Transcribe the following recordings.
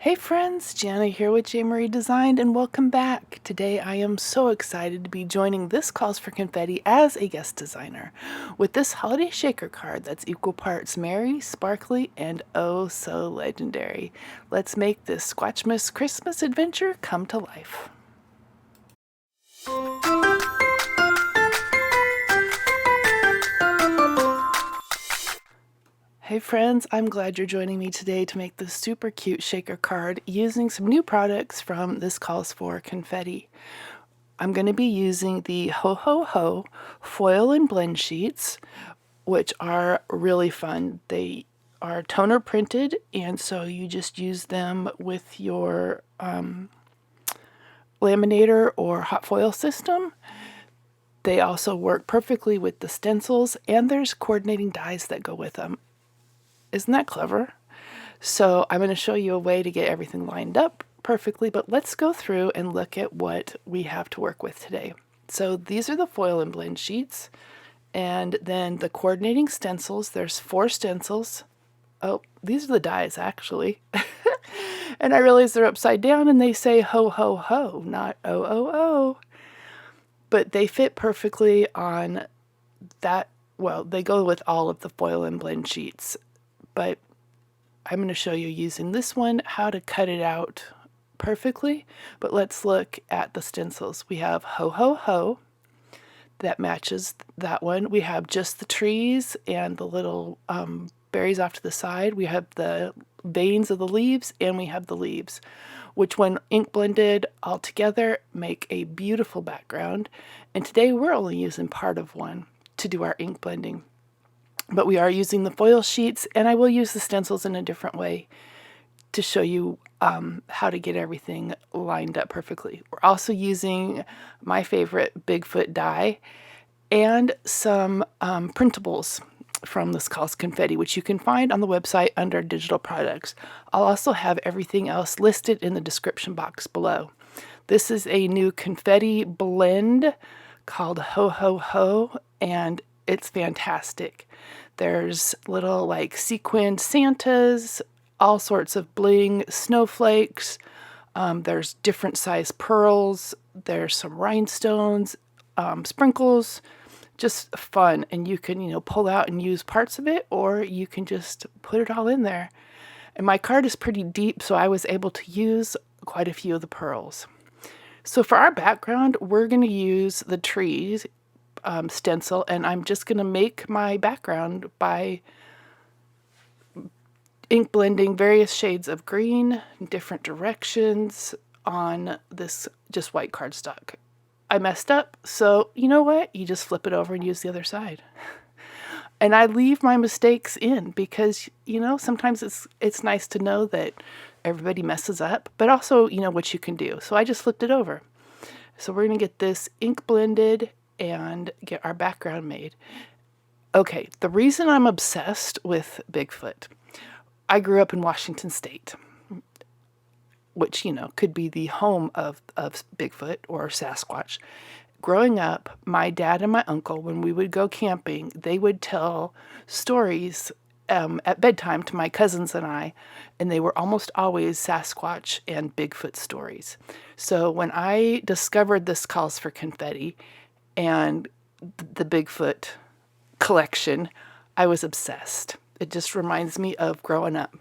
Hey friends, Jana here with JMarieDesigned and welcome back. Today I am so excited to be joining this Calls for Confetti as a guest designer with this holiday shaker card that's equal parts merry, sparkly, and oh so legendary. Let's make this Squatchmas Christmas adventure come to life. Hey friends, I'm glad you're joining me today to make this super cute shaker card using some new products from this Calls for Confetti. I'm going to be using the Ho Ho Ho foil and blend sheets, which are really fun. They are toner printed, and so you just use them with your laminator or hot foil system. They also work perfectly with the stencils, and there's coordinating dies that go with them. Isn't that clever? So I'm going to show you a way to get everything lined up perfectly, but let's go through and look at what we have to work with today. So these are the foil and blend sheets, and then the coordinating stencils. There's 4 stencils. Oh, these are the dies actually. And I realize they're upside down and they say ho ho ho, not oh oh oh. But they fit perfectly on that. Well, they go with all of the foil and blend sheets, but I'm going to show you using this one how to cut it out perfectly. But let's look at the stencils. We have Ho Ho Ho. That matches that one. We have just the trees and the little berries off to the side. We have the veins of the leaves, and we have the leaves, which when ink blended all together make a beautiful background. And today we're only using part of one to do our ink blending. But we are using the foil sheets, and I will use the stencils in a different way to show you how to get everything lined up perfectly. We're also using my favorite Bigfoot die and some printables from this Calls Confetti, which you can find on the website under digital products. I'll also have everything else listed in the description box below. This is a new confetti blend called Ho Ho Ho, and it's fantastic. There's little like sequined Santas, all sorts of bling, snowflakes. There's different size pearls. There's some rhinestones, sprinkles, just fun. And you can, pull out and use parts of it, or you can just put it all in there. And my card is pretty deep, so I was able to use quite a few of the pearls. So for our background, we're going to use the trees stencil, and I'm just going to make my background by ink blending various shades of green in different directions on this just white cardstock. I messed up, so you know what? You just flip it over and use the other side. And I leave my mistakes in because, sometimes it's nice to know that everybody messes up, but also, what you can do. So I just flipped it over. So we're going to get this ink blended and get our background made. Okay, the reason I'm obsessed with Bigfoot, I grew up in Washington State, which, could be the home of Bigfoot or Sasquatch. Growing up, my dad and my uncle, when we would go camping, they would tell stories at bedtime to my cousins and they were almost always Sasquatch and Bigfoot stories. So when I discovered this Calls for Confetti and the Bigfoot collection, I was obsessed. It just reminds me of growing up.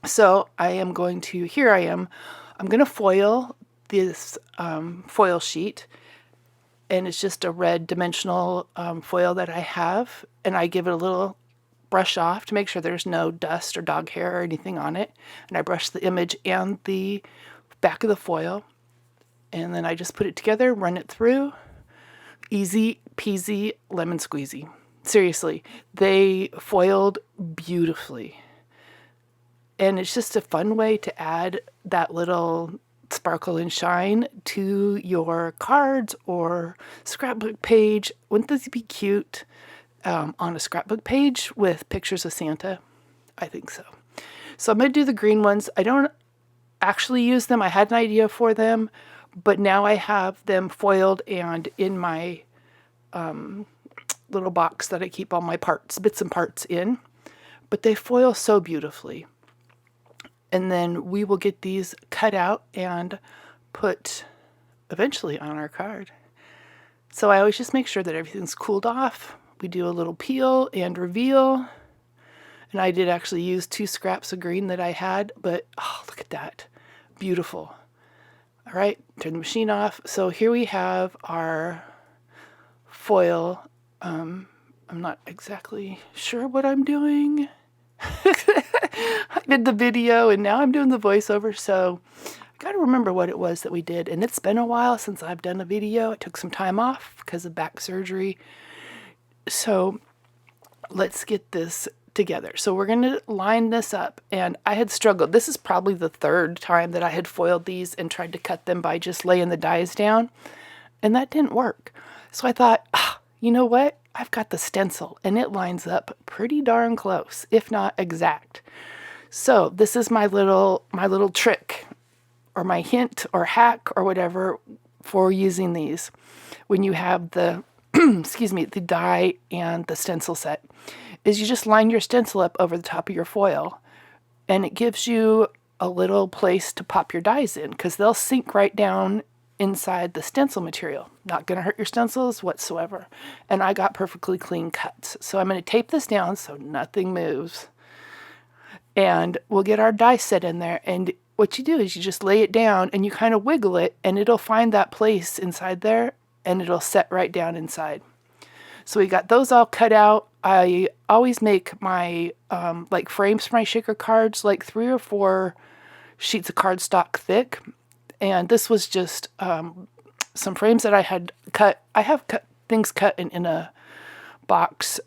So I'm going to foil this foil sheet, and it's just a red dimensional foil that I have, and I give it a little brush off to make sure there's no dust or dog hair or anything on it, and I brush the image and the back of the foil, and then I just put it together, run it through. Easy peasy lemon squeezy. Seriously, they foiled beautifully. And it's just a fun way to add that little sparkle and shine to your cards or scrapbook page. Wouldn't this be cute on a scrapbook page with pictures of Santa? I think so. So I'm going to do the green ones. I don't actually use them. I had an idea for them, but now I have them foiled and in my little box that I keep all my bits and parts in. But they foil so beautifully. And then we will get these cut out and put eventually on our card. So I always just make sure that everything's cooled off. We do a little peel and reveal. And I did actually use 2 scraps of green that I had, but oh, look at that. Beautiful. All right, turn the machine off. So here we have our foil. I'm not exactly sure what I'm doing. I did the video and now I'm doing the voiceover, so I got to remember what it was that we did. And it's been a while since I've done a video. I took some time off because of back surgery. So let's get this together. So we're going to line this up, and I had struggled. This is probably the 3rd time that I had foiled these and tried to cut them by just laying the dies down, and that didn't work. So I thought, you know what? I've got the stencil, and it lines up pretty darn close, if not exact. So this is my little trick, or my hint, or hack, or whatever for using these when you have the excuse me, the die and the stencil set, is you just line your stencil up over the top of your foil, and it gives you a little place to pop your dies in, because they'll sink right down inside the stencil material. Not going to hurt your stencils whatsoever. And I got perfectly clean cuts. So I'm going to tape this down so nothing moves. And we'll get our die set in there. And what you do is you just lay it down and you kind of wiggle it, and it'll find that place inside there, and it'll set right down inside. So we got those all cut out. I always make my like frames for my shaker cards like 3 or 4 sheets of cardstock thick. And this was just some frames that I had cut. I have cut things cut in a box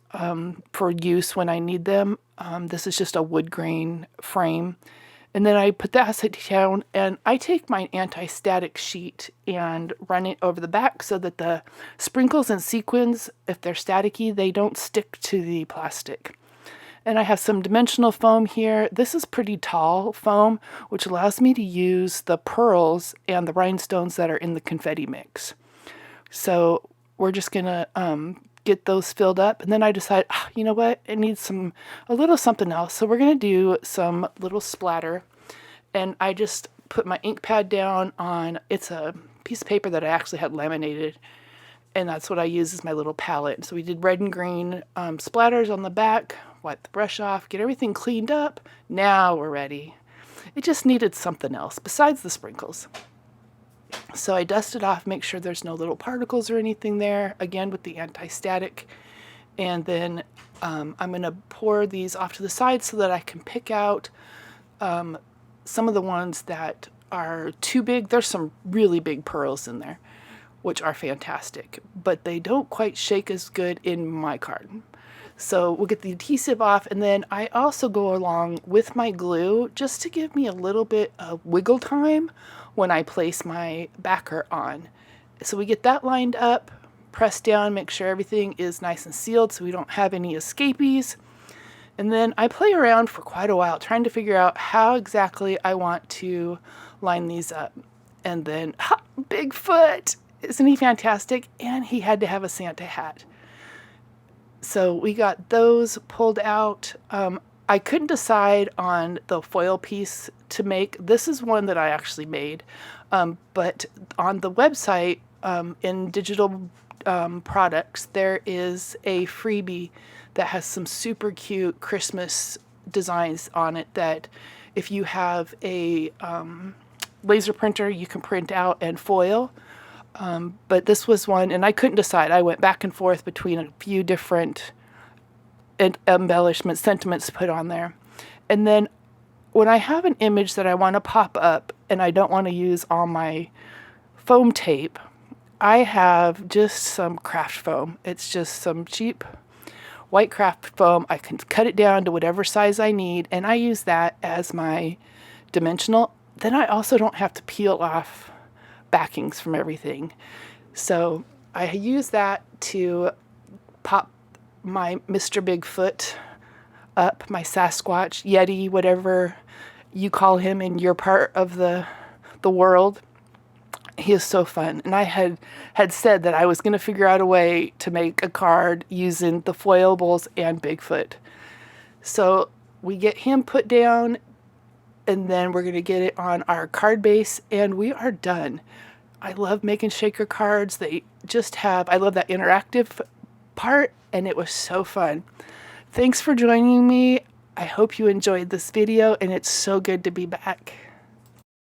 for use when I need them. This is just a wood grain frame. And then I put the acetate down, and I take my anti-static sheet and run it over the back so that the sprinkles and sequins, if they're staticky, they don't stick to the plastic. And I have some dimensional foam here. This is pretty tall foam, which allows me to use the pearls and the rhinestones that are in the confetti mix. So we're just gonna get those filled up, and then I decide, you know what, it needs a little something else. So we're gonna do some little splatter, and I just put my ink pad down on, it's a piece of paper that I actually had laminated, and that's what I use as my little palette. So we did red and green splatters on the back, wipe the brush off, get everything cleaned up. Now we're ready. It just needed something else besides the sprinkles. So I dust it off, make sure there's no little particles or anything there, again with the anti-static. And then I'm going to pour these off to the side so that I can pick out some of the ones that are too big. There's some really big pearls in there, which are fantastic, but they don't quite shake as good in my card. So we'll get the adhesive off, and then I also go along with my glue just to give me a little bit of wiggle time when I place my backer on. So we get that lined up, press down, make sure everything is nice and sealed so we don't have any escapees. And then I play around for quite a while trying to figure out how exactly I want to line these up. And then, Bigfoot! Isn't he fantastic? And he had to have a Santa hat. So we got those pulled out. I couldn't decide on the foil piece to make. This is one that I actually made. But on the website, in digital products, there is a freebie that has some super cute Christmas designs on it that if you have a laser printer, you can print out and foil. But this was one, and I couldn't decide. I went back and forth between a few different embellishment sentiments to put on there. And then when I have an image that I want to pop up and I don't want to use all my foam tape, I have just some craft foam. It's just some cheap white craft foam. I can cut it down to whatever size I need, and I use that as my dimensional. Then I also don't have to peel off backings from everything. So I use that to pop my Mr. Bigfoot up, my Sasquatch, Yeti, whatever you call him in your part of the world. He is so fun. And I had said that I was going to figure out a way to make a card using the foilables and Bigfoot. So we get him put down, and then we're going to get it on our card base, and we are done. I love making shaker cards. They just have, I love that interactive part, and it was so fun. Thanks for joining me. I hope you enjoyed this video, and it's so good to be back.